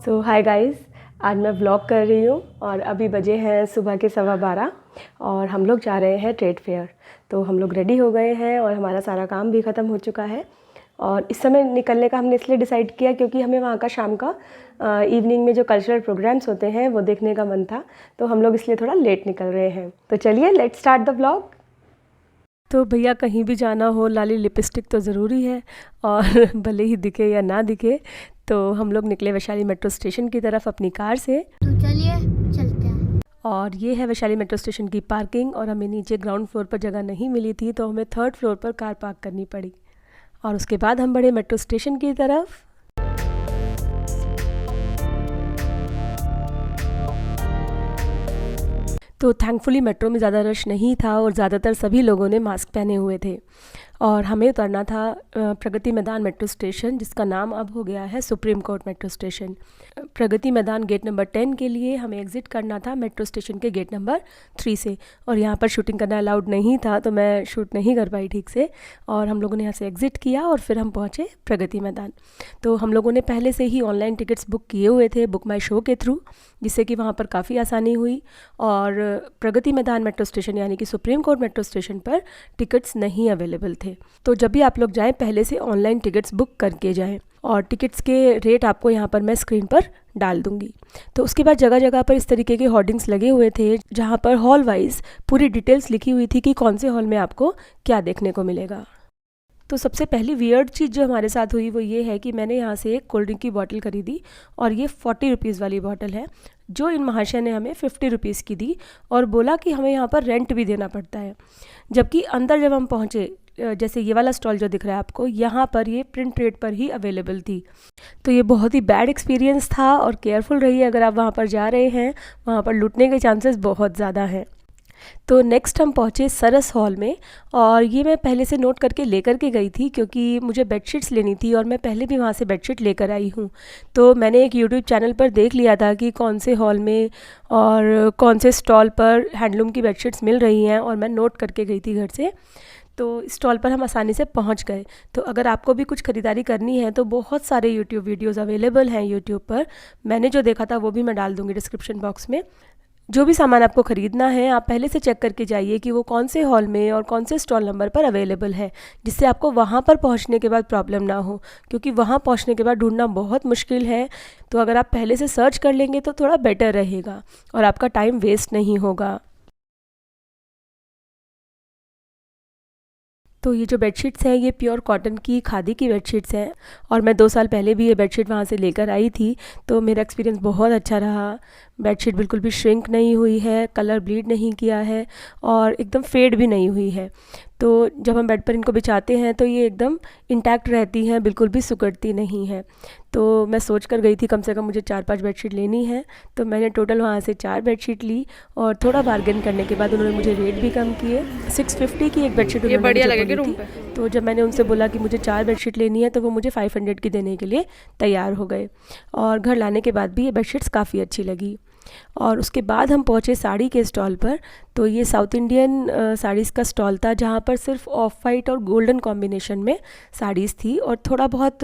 सो hi guys, आज मैं vlog कर रही हूँ और अभी बजे हैं सुबह के 12:15 और हम लोग जा रहे हैं ट्रेड फेयर। तो हम लोग रेडी हो गए हैं और हमारा सारा काम भी ख़त्म हो चुका है। और इस समय निकलने का हमने इसलिए डिसाइड किया क्योंकि हमें वहाँ का शाम का इवनिंग में जो कल्चरल प्रोग्राम्स होते हैं वो देखने का मन था। तो हम लोग इसलिए थोड़ा लेट निकल रहे हैं। तो चलिए लेट्स स्टार्ट द व्लॉग। तो भैया कहीं भी जाना हो लाली लिपस्टिक तो ज़रूरी है और भले ही दिखे या ना दिखे। तो हम लोग निकले वैशाली मेट्रो स्टेशन की तरफ अपनी कार से। तो चलिए चलते हैं। और ये है वैशाली मेट्रो स्टेशन की पार्किंग और हमें नीचे ग्राउंड फ्लोर पर जगह नहीं मिली थी तो हमें 3rd फ्लोर पर कार पार्क करनी पड़ी। और उसके बाद हम बढ़े मेट्रो स्टेशन की तरफ। तो थैंकफुली मेट्रो में ज़्यादा रश नहीं था और ज़्यादातर सभी लोगों ने मास्क पहने हुए थे। और हमें उतरना था प्रगति मैदान मेट्रो स्टेशन, जिसका नाम अब हो गया है supreme court metro station. Pragati Maidan gate number 10 के लिए हमें एग्ज़िट करना था मेट्रो स्टेशन के गेट नंबर 3 से। और यहाँ पर शूटिंग करना अलाउड नहीं था तो मैं शूट नहीं कर पाई ठीक से। और हम लोगों ने यहाँ से एग्ज़िट किया और फिर हम पहुँचे प्रगति मैदान। तो हम लोगों ने पहले से ही ऑनलाइन टिकट्स बुक किए हुए थे बुक माई शो के थ्रू, जिससे कि वहाँ पर काफ़ी आसानी हुई। और प्रगति मैदान मेट्रो स्टेशन यानी कि सुप्रीम कोर्ट मेट्रो स्टेशन पर टिकट्स नहीं अवेलेबल थे। तो जब भी आप लोग जाएं पहले से ऑनलाइन टिकट्स बुक करके जाएं। और टिकट्स के रेट आपको यहाँ पर मैं स्क्रीन पर डाल दूँगी। तो उसके बाद जगह जगह पर इस तरीके के होर्डिंग्स लगे हुए थे जहाँ पर हॉल वाइज पूरी डिटेल्स लिखी हुई थी कि कौन से हॉल में आपको क्या देखने को मिलेगा। तो सबसे पहली वियर्ड चीज़ जो हमारे साथ हुई वो ये है कि मैंने यहाँ से एक कोल्ड ड्रिंक की बॉटल खरीदी और ये 40 रुपीज़ वाली बॉटल है, जो इन महाशय ने हमें 50 रुपीज़ की दी और बोला कि हमें यहाँ पर रेंट भी देना पड़ता है। जबकि अंदर जब हम पहुँचे, जैसे ये वाला स्टॉल जो दिख रहा है आपको, यहाँ पर ये प्रिंट रेट पर ही अवेलेबल थी। तो ये बहुत ही बैड एक्सपीरियंस था और केयरफुल रहिए अगर आप वहाँ पर जा रहे हैं, वहाँ पर लूटने के चांसेस बहुत ज़्यादा हैं। तो नेक्स्ट हम पहुँचे सरस हॉल में और ये मैं पहले से नोट करके लेकर के गई थी क्योंकि मुझे बेडशीट्स लेनी थी और मैं पहले भी वहाँ से बेडशीट लेकर आई हूँ। तो मैंने एक यूट्यूब चैनल पर देख लिया था कि कौन से हॉल में और कौन से स्टॉल पर हैंडलूम की बेडशीट्स मिल रही हैं और मैं नोट करके गई थी घर से। तो स्टॉल पर हम आसानी से पहुंच गए। तो अगर आपको भी कुछ ख़रीदारी करनी है तो बहुत सारे यूट्यूब वीडियोस अवेलेबल हैं यूट्यूब पर। मैंने जो देखा था वो भी मैं डाल दूँगी डिस्क्रिप्शन बॉक्स में। जो भी सामान आपको ख़रीदना है आप पहले से चेक करके जाइए कि वो कौन से हॉल में और कौन से स्टॉल नंबर पर अवेलेबल है, जिससे आपको वहाँ पर पहुँचने के बाद प्रॉब्लम ना हो, क्योंकि वहाँ पहुँचने के बाद ढूंढना बहुत मुश्किल है। तो अगर आप पहले से सर्च कर लेंगे तो थोड़ा बेटर रहेगा और आपका टाइम वेस्ट नहीं होगा। तो ये जो बेडशीट्स हैं ये प्योर कॉटन की खादी की बेडशीट्स हैं और मैं 2 साल पहले भी ये बेडशीट वहाँ से लेकर आई थी। तो मेरा एक्सपीरियंस बहुत अच्छा रहा। बेडशीट बिल्कुल भी श्रिंक नहीं हुई है, कलर ब्लीड नहीं किया है और एकदम फेड भी नहीं हुई है। तो जब हम बेड पर इनको बिछाते हैं तो ये एकदम इंटैक्ट रहती हैं, बिल्कुल भी सिकुड़ती नहीं है। तो मैं सोच कर गई थी कम से कम मुझे 4-5 बेडशीट लेनी है। तो मैंने टोटल वहाँ से 4 बेडशीट ली और थोड़ा बार्गेन करने के बाद उन्होंने मुझे रेट भी कम किए। 650 की एक बेडशीट उन्होंने मुझे बोली थी। तो जब मैंने उनसे बोला कि मुझे 4 बेडशीट लेनी है तो वो मुझे 500 की देने के लिए तैयार हो गए। और घर लाने के बाद भी ये बेडशीट्स काफ़ी अच्छी लगी। और उसके बाद हम पहुँचे साड़ी के स्टॉल पर। तो ये साउथ इंडियन साड़ीज़ का स्टॉल था जहाँ पर सिर्फ ऑफ वाइट और गोल्डन कॉम्बिनेशन में साड़ीज़ थी और थोड़ा बहुत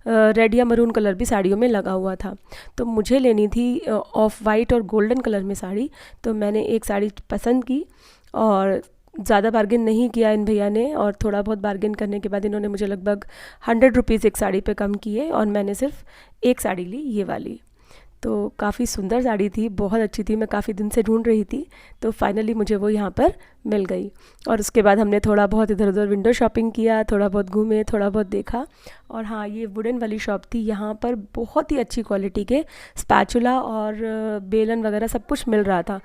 रेड या मरून कलर भी साड़ियों में लगा हुआ था। तो मुझे लेनी थी ऑफ वाइट और गोल्डन कलर में साड़ी। तो मैंने एक साड़ी पसंद की और ज़्यादा बार्गेन नहीं किया इन भैया ने और थोड़ा बहुत बार्गेन करने के बाद इन्होंने मुझे लगभग 100 रुपीज़ एक साड़ी पे कम किए और मैंने सिर्फ एक साड़ी ली, ये वाली। तो काफ़ी सुंदर साड़ी थी, बहुत अच्छी थी, मैं काफ़ी दिन से ढूंढ रही थी। तो फाइनली मुझे वो यहाँ पर मिल गई। और उसके बाद हमने थोड़ा बहुत इधर उधर विंडो शॉपिंग किया, थोड़ा बहुत घूमे, थोड़ा बहुत देखा। और हाँ, ये वुडन वाली शॉप थी, यहाँ पर बहुत ही अच्छी क्वालिटी के स्पैचुला और बेलन वगैरह सब कुछ मिल रहा था।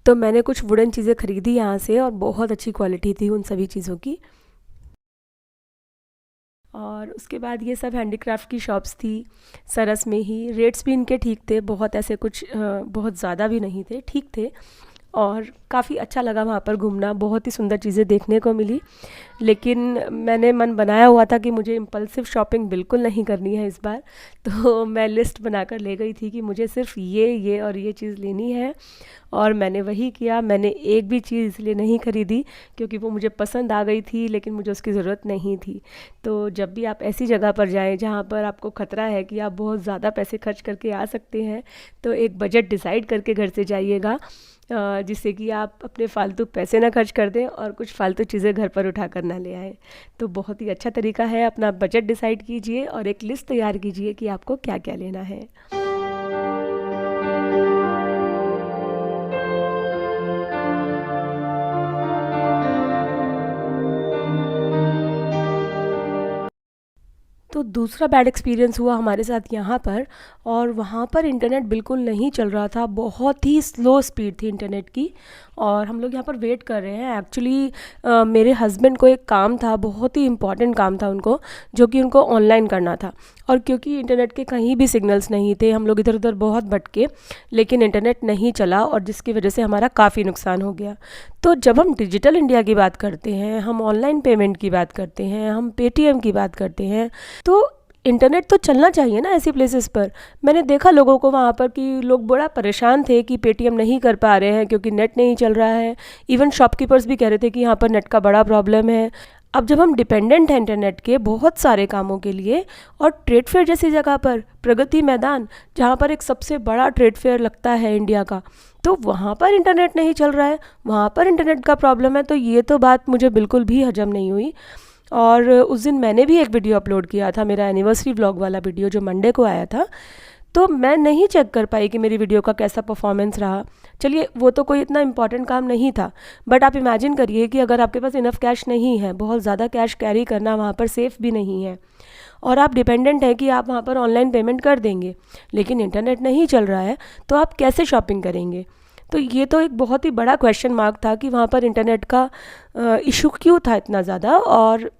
तो मैंने कुछ वुडन चीज़ें ख़रीदी यहाँ से और बहुत अच्छी क्वालिटी थी उन सभी चीज़ों की। और उसके बाद ये सब हैंडीक्राफ्ट की शॉप्स थी सरस में ही। रेट्स भी इनके ठीक थे, बहुत ऐसे कुछ बहुत ज़्यादा भी नहीं थे, ठीक थे। और काफ़ी अच्छा लगा वहाँ पर घूमना, बहुत ही सुंदर चीज़ें देखने को मिली। लेकिन मैंने मन बनाया हुआ था कि मुझे इम्पल्सिव शॉपिंग बिल्कुल नहीं करनी है इस बार। तो मैं लिस्ट बनाकर ले गई थी कि मुझे सिर्फ ये और ये चीज़ लेनी है, और मैंने वही किया। मैंने एक भी चीज़ इसलिए नहीं ख़रीदी क्योंकि वो मुझे पसंद आ गई थी, लेकिन मुझे उसकी ज़रूरत नहीं थी। तो जब भी आप ऐसी जगह पर जाएं जहाँ पर आपको ख़तरा है कि आप बहुत ज़्यादा पैसे खर्च करके आ सकते हैं, तो एक बजट डिसाइड करके घर से जाइएगा, जिससे कि आप अपने फालतू पैसे ना खर्च कर दें और कुछ फालतू चीज़ें घर पर उठा कर ना ले आएँ। तो बहुत ही अच्छा तरीका है, अपना बजट डिसाइड कीजिए और एक लिस्ट तैयार कीजिए कि आपको क्या क्या लेना है। तो दूसरा बैड एक्सपीरियंस हुआ हमारे साथ यहाँ पर, और वहाँ पर इंटरनेट बिल्कुल नहीं चल रहा था। बहुत ही स्लो स्पीड थी इंटरनेट की, और हम लोग यहाँ पर वेट कर रहे हैं। एक्चुअली मेरे हस्बैंड को एक काम था, बहुत ही इम्पॉर्टेंट काम था उनको, जो कि उनको ऑनलाइन करना था। और क्योंकि इंटरनेट के कहीं भी सिग्नल्स नहीं थे, हम लोग इधर उधर बहुत भटके, लेकिन इंटरनेट नहीं चला, और जिसकी वजह से हमारा काफ़ी नुकसान हो गया। तो जब हम डिजिटल इंडिया की बात करते हैं, हम ऑनलाइन पेमेंट की बात करते हैं, हम पेटीएम की बात करते हैं, तो इंटरनेट तो चलना चाहिए ना ऐसी प्लेसेस पर। मैंने देखा लोगों को वहाँ पर कि लोग बड़ा परेशान थे कि पेटीएम नहीं कर पा रहे हैं क्योंकि नेट नहीं चल रहा है। इवन शॉपकीपर्स भी कह रहे थे कि यहाँ पर नेट का बड़ा प्रॉब्लम है। अब जब हम डिपेंडेंट हैं इंटरनेट के बहुत सारे कामों के लिए, और ट्रेड फेयर जैसी जगह पर, प्रगति मैदान जहाँ पर एक सबसे बड़ा ट्रेड फेयर लगता है इंडिया का, तो वहाँ पर इंटरनेट नहीं चल रहा है, वहाँ पर इंटरनेट का प्रॉब्लम है, तो ये तो बात मुझे बिल्कुल भी हजम नहीं हुई। और उस दिन मैंने भी एक वीडियो अपलोड किया था, मेरा एनिवर्सरी व्लॉग वाला वीडियो जो मंडे को आया था। तो मैं नहीं चेक कर पाई कि मेरी वीडियो का कैसा परफॉर्मेंस रहा। चलिए, वो तो कोई इतना इंपॉर्टेंट काम नहीं था, बट आप इमेजिन करिए कि अगर आपके पास इनफ कैश नहीं है, बहुत ज़्यादा कैश कैरी करना वहाँ पर सेफ़ भी नहीं है, और आप डिपेंडेंट हैं कि आप वहाँ पर ऑनलाइन पेमेंट कर देंगे, लेकिन इंटरनेट नहीं चल रहा है, तो आप कैसे शॉपिंग करेंगे? तो ये तो एक बहुत ही बड़ा क्वेश्चन मार्क था कि वहाँ पर इंटरनेट का इशू क्यों था इतना ज़्यादा। और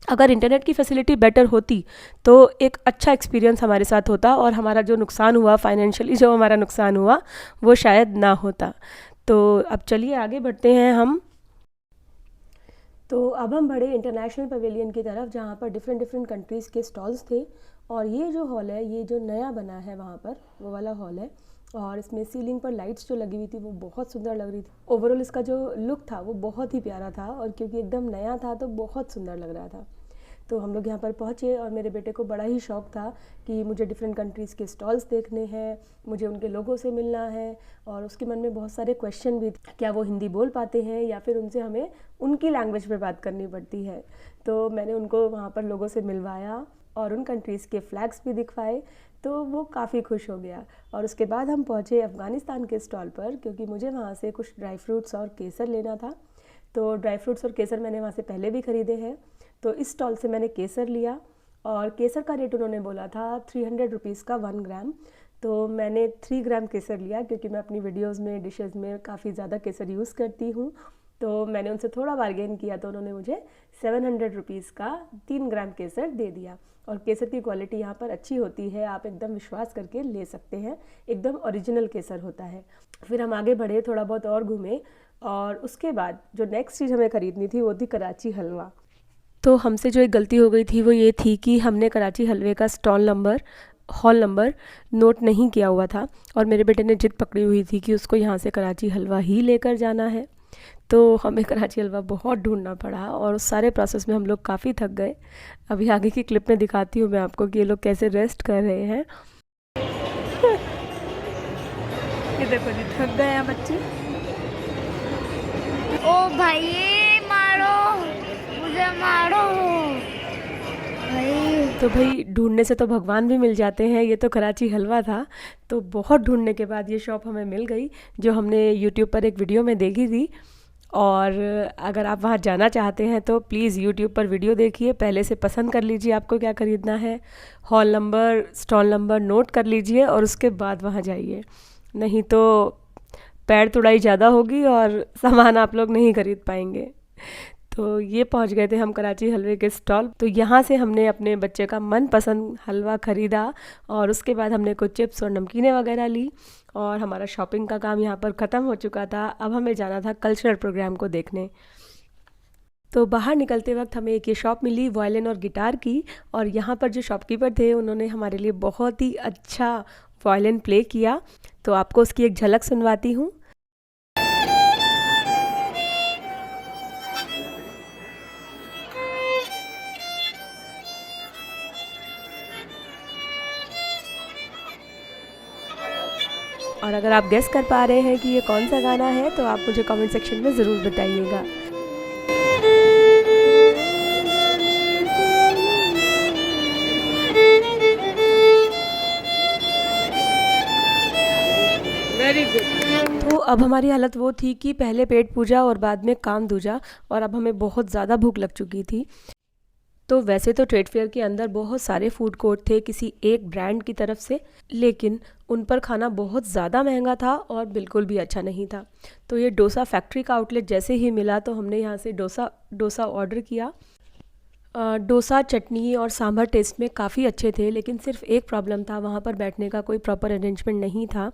अगर इंटरनेट की फैसिलिटी बेटर होती तो एक अच्छा एक्सपीरियंस हमारे साथ होता, और हमारा जो नुकसान हुआ, फाइनेंशियली जो हमारा नुकसान हुआ, वो शायद ना होता। तो अब चलिए आगे बढ़ते हैं हम। तो अब हम बढ़े इंटरनेशनल पवेलियन की तरफ, जहाँ पर डिफरेंट डिफरेंट कंट्रीज़ के स्टॉल्स थे। और ये जो हॉल है, ये जो नया बना है वहाँ पर, वो वाला हॉल है, और इसमें सीलिंग पर लाइट्स जो लगी हुई थी वो बहुत सुंदर लग रही थी। ओवरऑल इसका जो लुक था वो बहुत ही प्यारा था, और क्योंकि एकदम नया था तो बहुत सुंदर लग रहा था। तो हम लोग यहाँ पर पहुँचे, और मेरे बेटे को बड़ा ही शौक़ था कि मुझे डिफरेंट कंट्रीज़ के स्टॉल्स देखने हैं, मुझे उनके लोगों से मिलना है, और उसके मन में बहुत सारे क्वेश्चन भी थे, क्या वो हिंदी बोल पाते हैं या फिर उनसे हमें उनकी लैंग्वेज में बात करनी पड़ती है। तो मैंने उनको वहाँ पर लोगों से मिलवाया और उन कंट्रीज़ के फ्लैग्स भी दिखवाए, तो वो काफ़ी खुश हो गया। और उसके बाद हम पहुँचे अफ़गानिस्तान के स्टॉल पर, क्योंकि मुझे वहाँ से कुछ ड्राई फ्रूट्स और केसर लेना था। तो ड्राई फ्रूट्स और केसर मैंने वहाँ से पहले भी ख़रीदे हैं। तो इस स्टॉल से मैंने केसर लिया, और केसर का रेट उन्होंने बोला था 300 रुपीज़ का 1 ग्राम। तो मैंने 3 ग्राम केसर लिया, क्योंकि मैं अपनी वीडियोस में, डिशेस में काफ़ी ज़्यादा केसर यूज़ करती हूँ। तो मैंने उनसे थोड़ा बार्गेन किया, तो उन्होंने मुझे 700 रुपीज़ का 3 ग्राम केसर दे दिया। और केसर की क्वालिटी यहाँ पर अच्छी होती है, आप एकदम विश्वास करके ले सकते हैं, एकदम ओरिजिनल केसर होता है। फिर हम आगे बढ़े, थोड़ा बहुत और घूमे, और उसके बाद जो नेक्स्ट चीज़ हमें ख़रीदनी थी वो थी कराची हलवा। तो हमसे जो एक गलती हो गई थी वो ये थी कि हमने कराची हलवे का हॉल नंबर नोट नहीं किया हुआ था, और मेरे बेटे ने जिद पकड़ी हुई थी कि उसको यहाँ से कराची हलवा ही लेकर जाना है। तो हमें कराची हलवा बहुत ढूंढना पड़ा, और उस सारे प्रोसेस में हम लोग काफ़ी थक गए। अभी आगे की क्लिप में दिखाती हूँ मैं आपको कि ये लोग कैसे रेस्ट कर रहे हैं। ये देखो जी, थक गए हैं बच्चे। ओ भाई मारो, मुझे मारो भाई। तो भाई, ढूंढने से तो भगवान भी मिल जाते हैं। ये तो कराची हलवा था, तो बहुत ढूंढने के बाद ये शॉप हमें मिल गई, जो हमने यूट्यूब पर एक वीडियो में देखी थी। और अगर आप वहाँ जाना चाहते हैं तो प्लीज़ यूट्यूब पर वीडियो देखिए, पहले से पसंद कर लीजिए आपको क्या ख़रीदना है, hall number, stall number note कर लीजिए, और उसके बाद वहाँ जाइए। नहीं तो पैर तुड़ाई ज़्यादा होगी और सामान आप लोग नहीं खरीद पाएंगे। तो ये पहुंच गए थे हम कराची हलवे के स्टॉल। तो यहाँ से हमने अपने बच्चे का मनपसंद हलवा ख़रीदा, और उसके बाद हमने कुछ चिप्स और नमकीनें वगैरह ली, और हमारा शॉपिंग का काम यहाँ पर ख़त्म हो चुका था। अब हमें जाना था कल्चरल प्रोग्राम को देखने। तो बाहर निकलते वक्त हमें एक ये शॉप मिली वायलिन और गिटार की, और यहाँ पर जो शॉपकीपर थे उन्होंने हमारे लिए बहुत ही अच्छा वायलिन प्ले किया। तो आपको उसकी एक झलक सुनवाती हूँ। और अगर आप गेस कर पा रहे हैं कि ये कौन सा गाना है तो आप मुझे कमेंट सेक्शन में ज़रूर बताइएगा। Very good. तो अब हमारी हालत वो थी कि पहले पेट पूजा और बाद में काम दूजा, और अब हमें बहुत ज़्यादा भूख लग चुकी थी। तो वैसे तो ट्रेड फेयर के अंदर बहुत सारे फूड कोर्ट थे किसी एक ब्रांड की तरफ से, लेकिन उन पर खाना बहुत ज़्यादा महंगा था और बिल्कुल भी अच्छा नहीं था। तो ये डोसा फैक्ट्री का आउटलेट जैसे ही मिला तो हमने यहाँ से डोसा ऑर्डर किया। डोसा, चटनी और सांभर टेस्ट में काफ़ी अच्छे थे, लेकिन सिर्फ एक प्रॉब्लम था, वहाँ पर बैठने का कोई प्रॉपर अरेंजमेंट नहीं था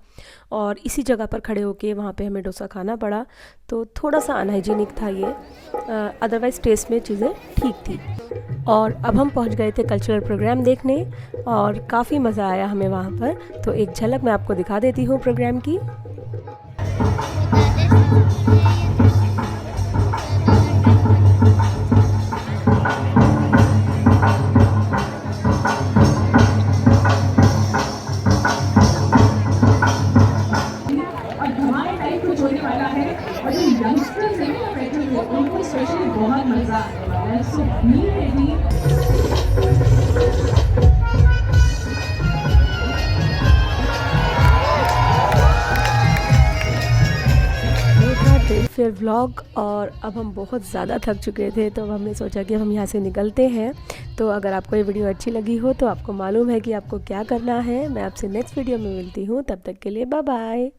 और इसी जगह पर खड़े होके वहाँ पे हमें डोसा खाना पड़ा। तो थोड़ा सा अनहाइजीनिक था ये, अदरवाइज़ टेस्ट में चीज़ें ठीक थी। और अब हम पहुँच गए थे कल्चरल प्रोग्राम देखने और काफ़ी मज़ा आया हमें वहाँ पर। तो एक झलक मैं आपको दिखा देती हूँ प्रोग्राम की। बहुत मजा आने वाला है। सो बी रेडी। ये था ट्रेड फेयर व्लॉग, और अब हम बहुत ज़्यादा थक चुके थे तो अब हमने सोचा कि हम यहाँ से निकलते हैं। तो अगर आपको ये वीडियो अच्छी लगी हो तो आपको मालूम है कि आपको क्या करना है। मैं आपसे नेक्स्ट वीडियो में मिलती हूँ, तब तक के लिए बाय बाय।